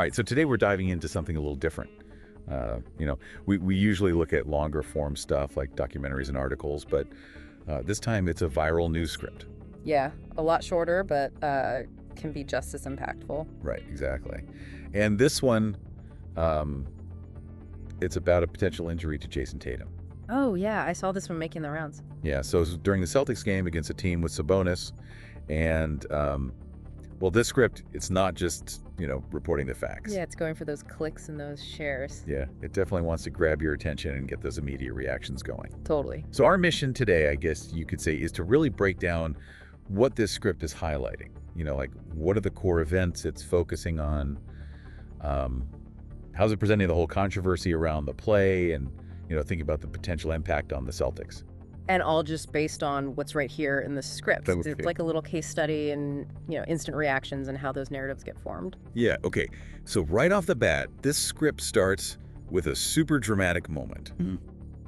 All right, so today we're diving into something a little different. We usually look at longer form stuff like documentaries and articles, but this time it's a viral news script. Yeah, a lot shorter, but can be just as impactful. Right, exactly. And this one, it's about a potential injury to Jayson Tatum. Oh, yeah, I saw this one making the rounds. Yeah, so it was during the Celtics game against a team with Sabonis, and this script, it's not just, reporting the facts. Yeah, it's going for those clicks and those shares. Yeah, it definitely wants to grab your attention and get those immediate reactions going. Totally. So our mission today, I guess you could say, is to really break down what this script is highlighting. Like what are the core events it's focusing on? How's it presenting the whole controversy around the play and, thinking about the potential impact on the Celtics. And all just based on what's right here in the script. Okay. It's like a little case study and, instant reactions and how those narratives get formed. Yeah, okay. So right off the bat, this script starts with a super dramatic moment.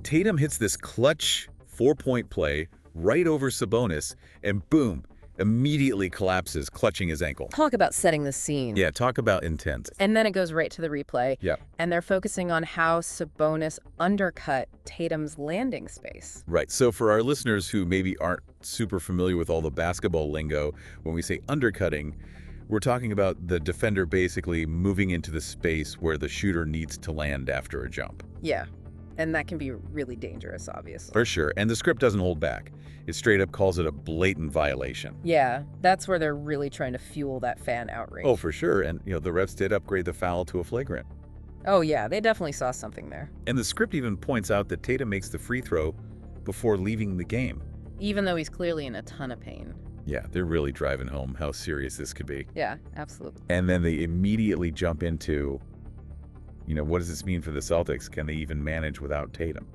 Tatum hits this clutch 4-point play right over Sabonis, and boom, immediately collapses, clutching his ankle. Talk about setting the scene. Yeah, talk about intense. And then it goes right to the replay. Yeah. And they're focusing on how Sabonis undercut Tatum's landing space. Right. So for our listeners who maybe aren't super familiar with all the basketball lingo, when we say undercutting, we're talking about the defender basically moving into the space where the shooter needs to land after a jump. Yeah. And that can be really dangerous, obviously. For sure. And the script doesn't hold back. It straight up calls it a blatant violation. Yeah, that's where they're really trying to fuel that fan outrage. Oh, for sure. And, the refs did upgrade the foul to a flagrant. Oh, yeah, they definitely saw something there. And the script even points out that Tatum makes the free throw before leaving the game. Even though he's clearly in a ton of pain. Yeah, they're really driving home how serious this could be. Yeah, absolutely. And then they immediately jump into, what does this mean for the Celtics? Can they even manage without Tatum?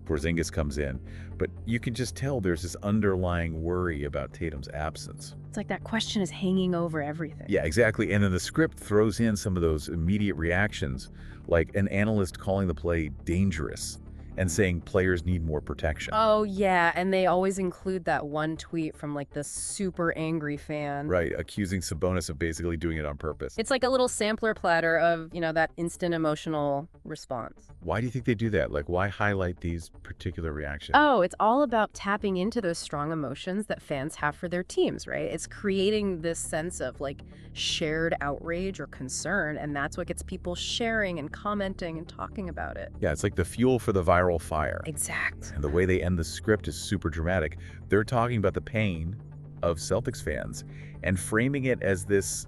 Porzingis comes in, but you can just tell there's this underlying worry about Tatum's absence. It's like that question is hanging over everything. Yeah, exactly. And then the script throws in some of those immediate reactions, like an analyst calling the play dangerous and saying players need more protection. Oh, yeah, and they always include that one tweet from like this super angry fan. Right, accusing Sabonis of basically doing it on purpose. It's like a little sampler platter of, that instant emotional response. Why do you think they do that? Like, why highlight these particular reactions? Oh, it's all about tapping into those strong emotions that fans have for their teams, right? It's creating this sense of like shared outrage or concern, and that's what gets people sharing and commenting and talking about it. Yeah, it's like the fuel for the viral fire. Exact. And the way they end the script is super dramatic. They're talking about the pain of Celtics fans and framing it as this,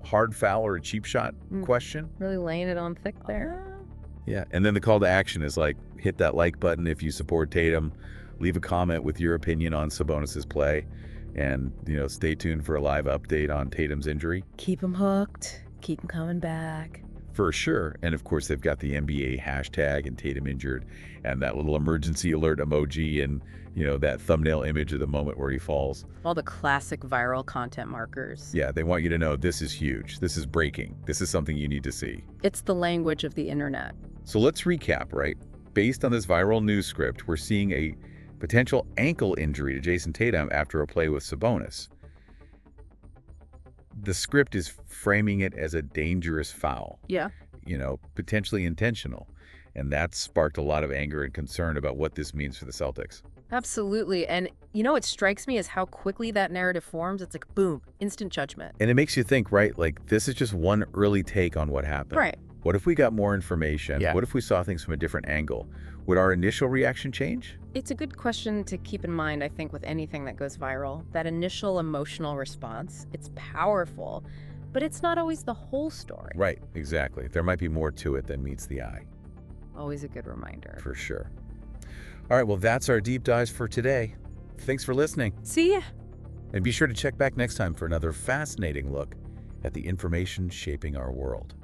hard foul or a cheap shot question. Really laying it on thick there. Yeah, and then the call to action is like, hit that like button if you support Tatum, leave a comment with your opinion on Sabonis's play, and, stay tuned for a live update on Tatum's injury. Keep them hooked. Keep them coming back. For sure. And of course, they've got the NBA hashtag and Tatum injured and that little emergency alert emoji and, that thumbnail image of the moment where he falls. All the classic viral content markers. Yeah, they want you to know this is huge. This is breaking. This is something you need to see. It's the language of the internet. So let's recap, right? Based on this viral news script, we're seeing a potential ankle injury to Jayson Tatum after a play with Sabonis. The script is framing it as a dangerous foul. Yeah. Potentially intentional. And that sparked a lot of anger and concern about what this means for the Celtics. Absolutely. And, what strikes me is how quickly that narrative forms. It's like, boom, instant judgment. And it makes you think, right? Like, this is just one early take on what happened. Right. What if we got more information? Yeah. What if we saw things from a different angle? Would our initial reaction change? It's a good question to keep in mind, I think, with anything that goes viral. That initial emotional response, it's powerful, but it's not always the whole story. Right, exactly. There might be more to it than meets the eye. Always a good reminder. For sure. All right, well, that's our deep dives for today. Thanks for listening. See ya. And be sure to check back next time for another fascinating look at the information shaping our world.